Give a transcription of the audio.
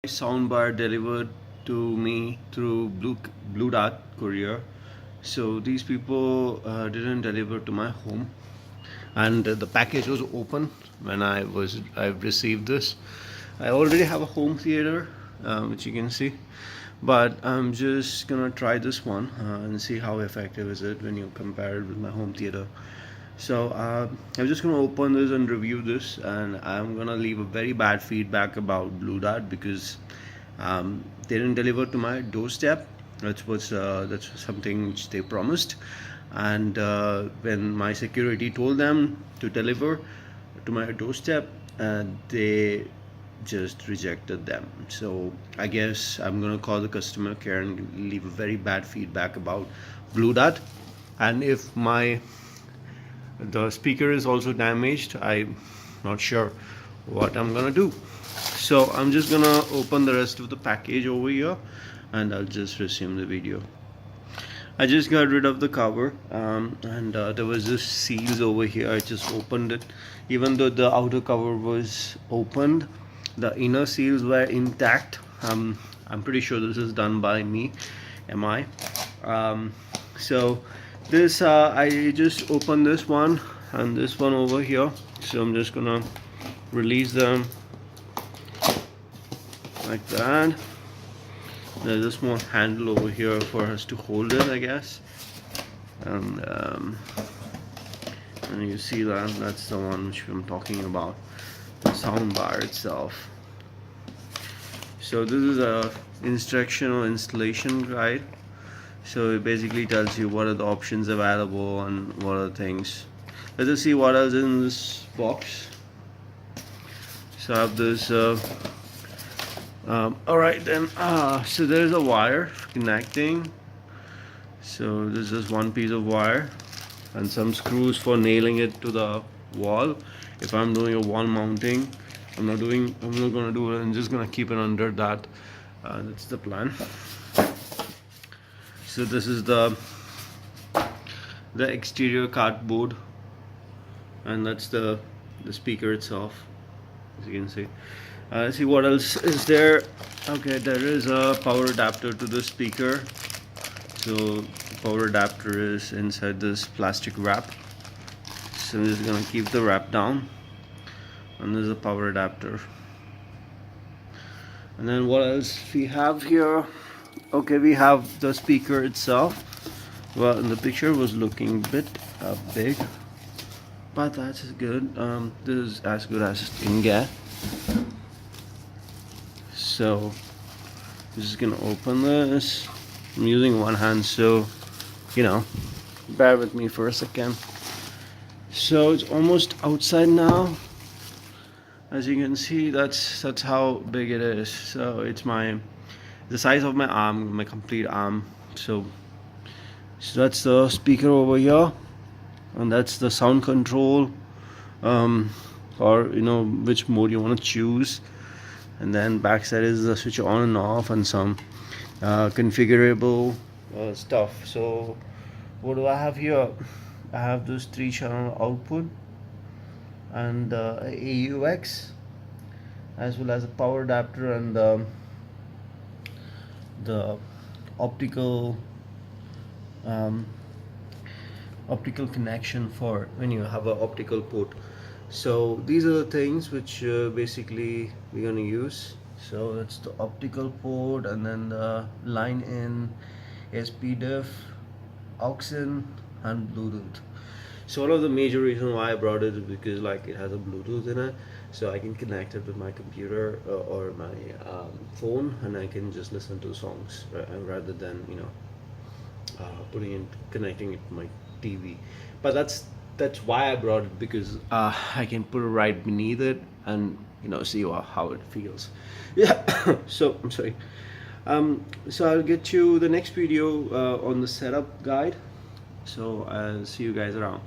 Soundbar delivered to me through Blue Dart courier. So these people didn't deliver to my home, and the package was open when I received this. I already have a home theater, which you can see, but I'm just gonna try this one and see how effective is it when you compare it with my home theater. So I'm just gonna open this and review this, and I'm gonna leave a very bad feedback about Blue Dart because they didn't deliver to my doorstep. That's something which they promised, and when my security told them to deliver to my doorstep, they just rejected them. So I guess I'm gonna call the customer care and leave a very bad feedback about Blue Dart. And if the speaker is also damaged, I'm not sure what I'm gonna do. So I'm just gonna open the rest of the package over here, and I'll just resume the video. I just got rid of the cover, and there was this seals over here. I just opened it. Even though the outer cover was opened, the inner seals were intact. I'm pretty sure this is done by me, so this I just opened this one and this one over here. So I'm just gonna release them like that. There's a small handle over here for us to hold it, I guess, and you see that's the one which I'm talking about, the sound bar itself. So this is a instructional installation guide. So it basically tells you what are the options available and what are the things. Let us see what else is in this box. So I have this alright then, so there's a wire connecting. So this is one piece of wire and some screws for nailing it to the wall. If I'm doing a wall mounting, I'm not gonna do it. I'm just gonna keep it under that. That's the plan. So this is the exterior cardboard, and that's the speaker itself, as you can see. Let's see what else is there. Okay, there is a power adapter to the speaker. So the power adapter is inside this plastic wrap. So I'm just gonna keep the wrap down, and there's a power adapter. And then what else we have here? Okay, we have the speaker itself. Well, in the picture was looking a bit big, but that's good. This is as good as it can get. So I'm just gonna open this. I'm using one hand, so bear with me for a second. So it's almost outside now. As you can see, that's how big it is. So it's the size of my arm, my complete arm. So that's the speaker over here, and that's the sound control, or which mode you want to choose. And then backside is the switch on and off and some configurable stuff. So what do I have here? I have this 3-channel output and AUX, as well as a power adapter and the optical connection for when you have an optical port. So these are the things which basically we're going to use. So that's the optical port, and then the line in, SPDIF, aux in, and Bluetooth. So one of the major reasons why I brought it is because it has a Bluetooth in it, so I can connect it with my computer or my phone, and I can just listen to songs rather than connecting it to my TV. But that's why I brought it, because I can put it right beneath it and see how it feels. Yeah. So I'm sorry. So I'll get you the next video on the setup guide. So I'll see you guys around.